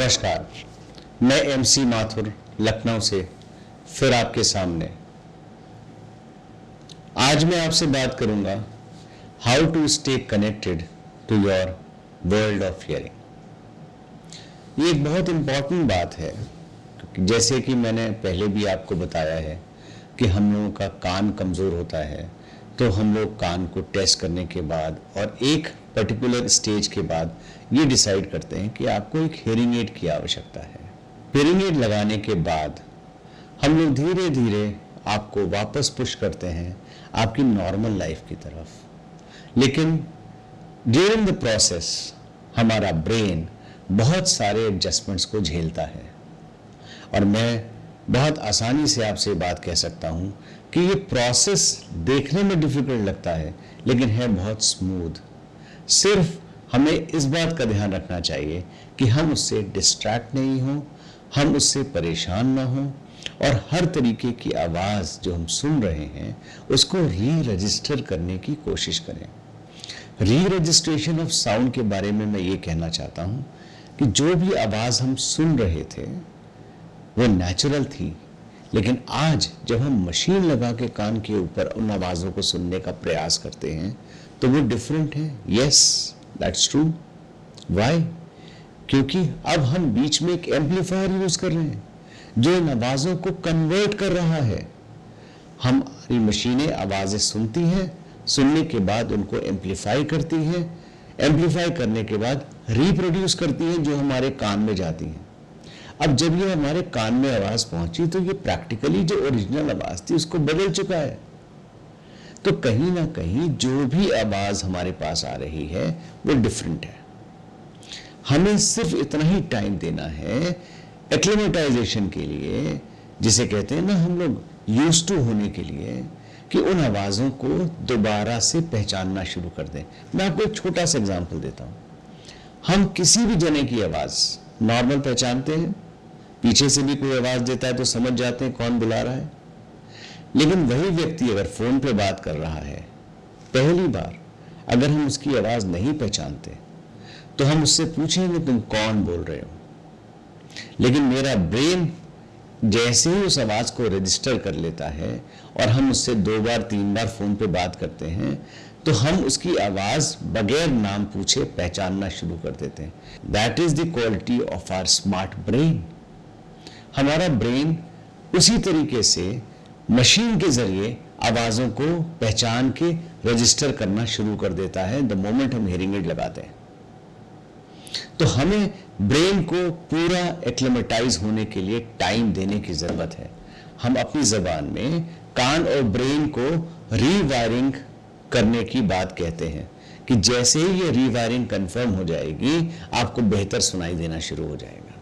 नमस्कार, मैं MC माथुर लखनऊ से फिर आपके सामने। आज मैं आपसे बात करूंगा how to stay connected to your world of hearing. ये एक बहुत इंपॉर्टेंट बात है, जैसे कि मैंने पहले भी आपको बताया है कि हम लोगों का कान कमज़ोर होता है, तो हम लोग कान को टेस्ट करने के बाद और एक पर्टिकुलर स्टेज के बाद ये डिसाइड करते हैं कि आपको एक हियरिंग एड की आवश्यकता है। हियरिंग एड लगाने के बाद हम लोग धीरे धीरे आपको वापस पुश करते हैं आपकी नॉर्मल लाइफ की तरफ। लेकिन ड्यूरिंग द प्रोसेस हमारा ब्रेन बहुत सारे एडजस्टमेंट्स को झेलता है, और मैं बहुत आसानी से आपसे बात कह सकता हूं कि ये प्रोसेस देखने में डिफिकल्ट लगता है लेकिन है बहुत स्मूथ। सिर्फ हमें इस बात का ध्यान रखना चाहिए कि हम उससे डिस्ट्रैक्ट नहीं हों, हम उससे परेशान ना हों, और हर तरीके की आवाज़ जो हम सुन रहे हैं उसको री रजिस्टर करने की कोशिश करें। री रजिस्ट्रेशन ऑफ साउंड के बारे में मैं ये कहना चाहता हूँ कि जो भी आवाज़ हम सुन रहे थे वो नेचुरल थी, लेकिन आज जब हम मशीन लगा के कान के ऊपर उन आवाज़ों को सुनने का प्रयास करते हैं तो वो डिफरेंट है। Yes, that's true. व्हाई? क्योंकि अब हम बीच में एक एम्पलीफायर यूज कर रहे हैं जो इन आवाज़ों को कन्वर्ट कर रहा है। हमारी मशीनें आवाज़ें सुनती हैं, सुनने के बाद उनको एम्पलीफाई करती हैं, एम्पलीफाई करने के बाद रिप्रोड्यूस करती हैं जो हमारे कान में जाती हैं। अब जब ये हमारे कान में आवाज़ पहुंची तो ये प्रैक्टिकली जो ओरिजिनल आवाज़ थी उसको बदल चुका है। तो कहीं ना कहीं जो भी आवाज़ हमारे पास आ रही है वो डिफरेंट है। हमें सिर्फ इतना ही टाइम देना है एक्लेमेटाइजेशन के लिए, जिसे कहते हैं ना हम लोग यूज्ड टू होने के लिए, कि उन आवाज़ों को दोबारा से पहचानना शुरू कर दें। मैं आपको एक छोटा सा एग्जांपल देता हूँ। हम किसी भी जने की आवाज़ नॉर्मल पहचानते हैं, पीछे से भी कोई आवाज़ देता है तो समझ जाते हैं कौन बुला रहा है। लेकिन वही व्यक्ति अगर फ़ोन पे बात कर रहा है, पहली बार अगर हम उसकी आवाज़ नहीं पहचानते तो हम उससे पूछेंगे तुम कौन बोल रहे हो, लेकिन मेरा ब्रेन जैसे ही उस आवाज़ को रजिस्टर कर लेता है और हम उससे 2 बार 3 बार फ़ोन पे बात करते हैं तो हम उसकी आवाज़ बगैर नाम पूछे पहचानना शुरू कर देते हैं। That is the quality of our smart brain. हमारा ब्रेन उसी तरीके से मशीन के जरिए आवाज़ों को पहचान के रजिस्टर करना शुरू कर देता है द मोमेंट हम हियरिंग एड लगाते हैं। तो हमें ब्रेन को पूरा एक्लेमेटाइज होने के लिए टाइम देने की ज़रूरत है। हम अपनी ज़बान में कान और ब्रेन को रीवायरिंग करने की बात कहते हैं कि जैसे ही ये रीवायरिंग कंफर्म हो जाएगी आपको बेहतर सुनाई देना शुरू हो जाएगा।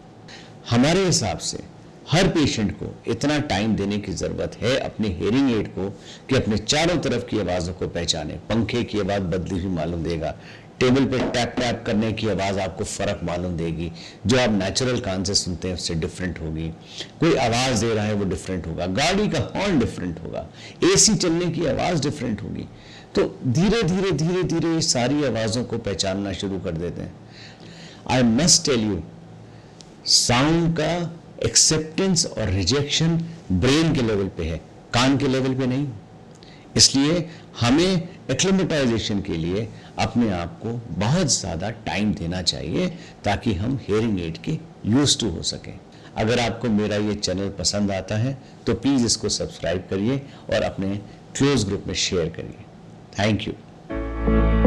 हमारे हिसाब से हर पेशेंट को इतना टाइम देने की ज़रूरत है अपने हियरिंग एड को कि अपने चारों तरफ की आवाज़ों को पहचाने। पंखे की आवाज़ बदली हुई मालूम देगा, टेबल पे टैप टैप करने की आवाज़ आपको फ़र्क मालूम देगी, जो आप नेचुरल कान से सुनते हैं उससे डिफरेंट होगी। कोई आवाज़ दे रहा है वो डिफरेंट होगा, गाड़ी का हॉर्न डिफरेंट होगा, AC चलने की आवाज़ डिफरेंट होगी। तो धीरे धीरे धीरे धीरे सारी आवाज़ों को पहचानना शुरू कर देते हैं। I must tell you, sound का एक्सेप्टेंस और रिजेक्शन ब्रेन के लेवल पे है, कान के लेवल पे नहीं। इसलिए हमें एक्लेमेटाइजेशन के लिए अपने आप को बहुत ज़्यादा टाइम देना चाहिए ताकि हम हियरिंग एड के यूज्ड टू हो सकें। अगर आपको मेरा ये चैनल पसंद आता है तो प्लीज़ इसको सब्सक्राइब करिए और अपने क्लोज ग्रुप में शेयर करिए। Thank you.